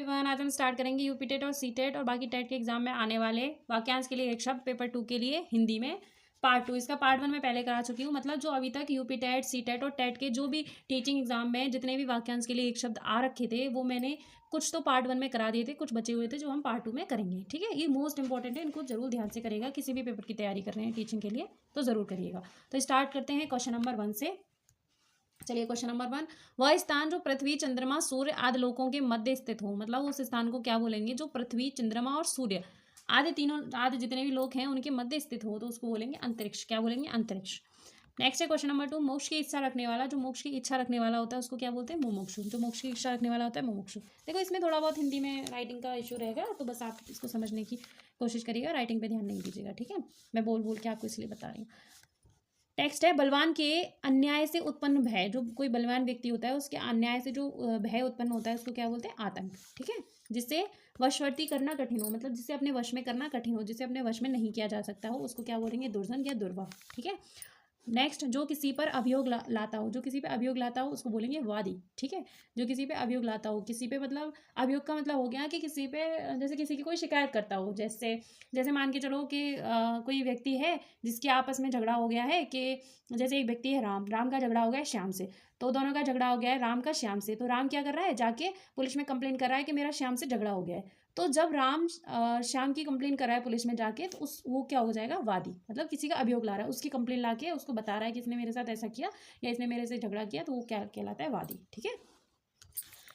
Everyone, आज हम start करेंगे यूपी टेट और सी टेट और बाकी टेट के एग्जाम में आने वाले वाक्यांश के लिए एक शब्द पेपर 2 के लिए हिंदी में पार्ट 2। इसका पार्ट 1 मैं पहले करा चुकी हूँ। मतलब जो अभी तक यूपी टेट, सी टेट और टेट के जो भी टीचिंग एग्जाम में जितने भी वाक्यांश के लिए एक शब्द आ रखे थे वो मैंने कुछ तो पार्ट 1 में करा दिए थे, कुछ बचे हुए थे जो हम पार्ट 2 में करेंगे। ठीक है, ये मोस्ट इंपॉर्टेंट है, इनको जरूर ध्यान से करेगा। किसी भी पेपर की तैयारी कर रहे हैं टीचिंग के लिए तो जरूर करिएगा। तो स्टार्ट करते हैं क्वेश्चन नंबर 1 से। चलिए क्वेश्चन नंबर 1, वह स्थान जो पृथ्वी, चंद्रमा, सूर्य आदि लोकों के मध्य स्थित हो। मतलब उस स्थान को क्या बोलेंगे जो पृथ्वी, चंद्रमा और सूर्य आदि तीनों आदि जितने भी लोग हैं उनके मध्य स्थित हो, तो उसको बोलेंगे अंतरिक्ष। क्या बोलेंगे? अंतरिक्ष। नेक्स्ट है क्वेश्चन नंबर 2, मोक्ष की इच्छा रखने वाला। जो मोक्ष की इच्छा रखने वाला होता है उसको क्या बोलते हैं? मुमुक्षु। जो मोक्ष की इच्छा रखने वाला होता है मुमुक्षु। देखो इसमें थोड़ा बहुत हिंदी में राइटिंग का इशू रहेगा, तो बस आप इसको समझने की कोशिश करिएगा, राइटिंग पे ध्यान नहीं दीजिएगा। ठीक है, मैं बोल बोल के आपको इसलिए बता रही हूँ। टेक्स्ट है, बलवान के अन्याय से उत्पन्न भय। जो कोई बलवान व्यक्ति होता है उसके अन्याय से जो भय उत्पन्न होता है उसको क्या बोलते हैं? आतंक। ठीक है, जिससे वशवर्ती करना कठिन हो, मतलब जिसे अपने वश में करना कठिन हो, जिसे अपने वश में नहीं किया जा सकता हो, उसको क्या बोलेंगे? दुर्जन या दुर्वा। ठीक है, नेक्स्ट, जो किसी पर अभियोग लाता हो। जो किसी पे अभियोग लाता हो उसको बोलेंगे वादी। ठीक है, जो किसी पे अभियोग लाता हो, किसी पे मतलब अभियोग का मतलब हो गया कि किसी पे, जैसे किसी की कोई शिकायत करता हो। जैसे जैसे मान के चलो कि कोई व्यक्ति है जिसके आपस में झगड़ा हो गया है कि जैसे एक व्यक्ति है राम का झगड़ा हो गया है श्याम से, तो दोनों का झगड़ा हो गया है राम का श्याम से। तो राम क्या कर रहा है? जाके पुलिस में कंप्लेन कर रहा है कि मेरा श्याम से झगड़ा हो गया है। तो जब राम श्याम की कंप्लेन कर रहा है पुलिस में जाके, तो वो क्या हो जाएगा? वादी। मतलब किसी का अभियोग ला रहा है, उसकी कंप्लेन ला के उसको बता रहा है कि इसने मेरे साथ ऐसा किया या इसने मेरे से झगड़ा किया, तो वो क्या कहलाता है? वादी। ठीक है,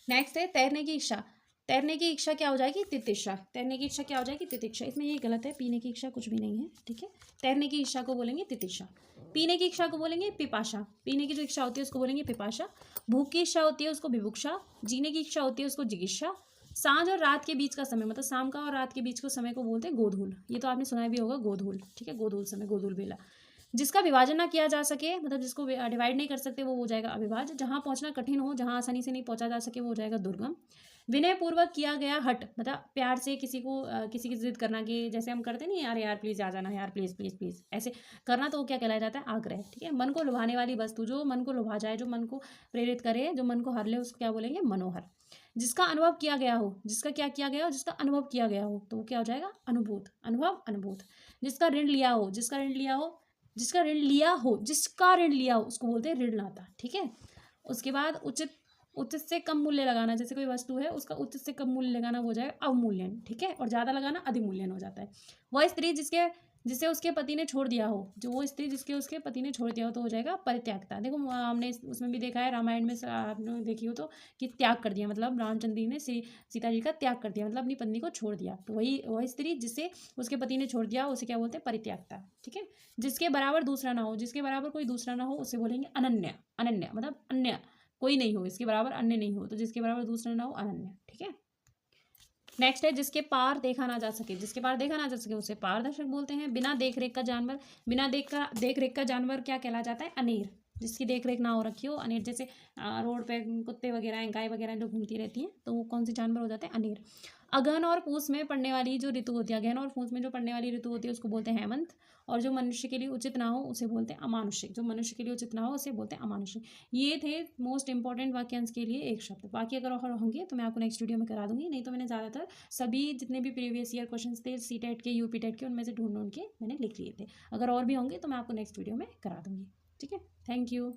नेक्स्ट है तैरने की इच्छा। तैरने की इच्छा क्या हो जाएगी? तितिक्षा। तैरने की इच्छा क्या हो जाएगी? तितिक्षा। इसमें ये गलत है, पीने की इच्छा कुछ भी नहीं है। ठीक है, तैरने की इच्छा को बोलेंगे तितिक्षा, पीने की इच्छा को बोलेंगे पिपाशा। पीने की जो इच्छा होती है उसको बोलेंगे पिपाशा। भूख की इच्छा होती है उसको विभुक्षा। जीने की इच्छा होती है उसको जिगिक्षा। सांझ और रात के बीच का समय, मतलब शाम का और रात के बीच के समय को बोलते हैं गोधूल। ये तो आपने सुना भी होगा, गोधूल। ठीक है, गोधूल समय, गोधूल बेला। जिसका विभाजन ना किया जा सके, मतलब जिसको डिवाइड नहीं कर सकते, वो हो जाएगा अविभाज्य। जहाँ पहुँचना कठिन हो, जहाँ आसानी से नहीं पहुँचा जा सके, वो हो जाएगा दुर्गम। विनय पूर्वक किया गया हट, मतलब प्यार से किसी को किसी की जिद करना, कि जैसे हम करते नहीं, यार यार प्लीज आ जाना यार, प्लीज प्लीज प्लीज, ऐसे करना, तो वो क्या कहलाया जाता है? आग्रह। ठीक है, मन को लुभाने वाली वस्तु, जो मन को लुभा जाए, जो मन को प्रेरित करे, जो मन को हर ले, उसको क्या बोलेंगे? मनोहर। जिसका अनुभव किया गया हो, जिसका क्या किया गया हो? जिसका अनुभव किया गया हो, तो वो क्या हो जाएगा? अनुभूत। अनुभव, अनुभूत। जिसका ऋण लिया हो, जिसका ऋण लिया हो, जिसका ऋण लिया हो, जिसका ऋण लिया हो उसको बोलते हैं ऋण नाता। ठीक है, उसके बाद उचित, उचित से कम मूल्य लगाना। जैसे कोई वस्तु है उसका उचित से कम मूल्य लगाना हो जाएगा अवमूल्यन। ठीक है, और ज़्यादा लगाना अधिमूल्यन हो जाता है। वह स्त्री जिसे उसके पति ने छोड़ दिया हो, जो वो स्त्री जिसके उसके पति ने छोड़ दिया हो, तो हो जाएगा परित्यागता। देखो हमने उसमें भी देखा है, रामायण में आपने देखी हो तो, कि त्याग कर दिया, मतलब रामचंद्र जी ने सीता जी का त्याग कर दिया, मतलब अपनी पत्नी को छोड़ दिया। तो वही स्त्री जिसे उसके पति ने छोड़ दिया उसे क्या बोलते हैं? परित्यागता। ठीक है, जिसके बराबर दूसरा ना हो, जिसके बराबर कोई दूसरा ना हो उसे बोलेंगे अनन्य। अनन्य मतलब अन्य कोई नहीं हो, इसके बराबर अन्य नहीं हो, तो जिसके बराबर दूसरा ना हो, अनन्य। ठीक है, नेक्स्ट है, जिसके पार देखा ना जा सके। जिसके पार देखा ना जा सके उसे पारदर्शक बोलते हैं। बिना देख रेख का जानवर, बिना देख रेख का जानवर क्या कहला जाता है? अनेर। जिसकी देख रेख ना हो रखी हो, अनेर। जैसे रोड पे कुत्ते वगैरह, गाय वगैरह जो घूमती रहती हैं, तो वो कौन से जानवर हो जाते हैं? अनेर। अगहन और पूस में पड़ने वाली जो ऋतु होती है, अगहन और पूस में जो पड़ने वाली ऋतु होती है उसको बोलते हैं हेमंत। और जो मनुष्य के लिए उचित ना हो उसे बोलते हैं अमानुषिक। जो मनुष्य के लिए उचित ना हो उसे बोलते हैं अमानुषिक। ये थे मोस्ट इंपॉर्टेंट वाक्यांश के लिए एक शब्द। बाकी अगर और होंगे तो मैं आपको नेक्स्ट वीडियो में करा दूंगी, नहीं तो मैंने ज़्यादातर सभी जितने भी प्रीवियस ईयर क्वेश्चन थे सी टेट के, यूपी टेट के, उनमें से ढूंढ के मैंने लिख लिए थे। अगर और भी होंगे तो मैं आपको नेक्स्ट वीडियो में करा दूंगी। ठीक है, थैंक यू।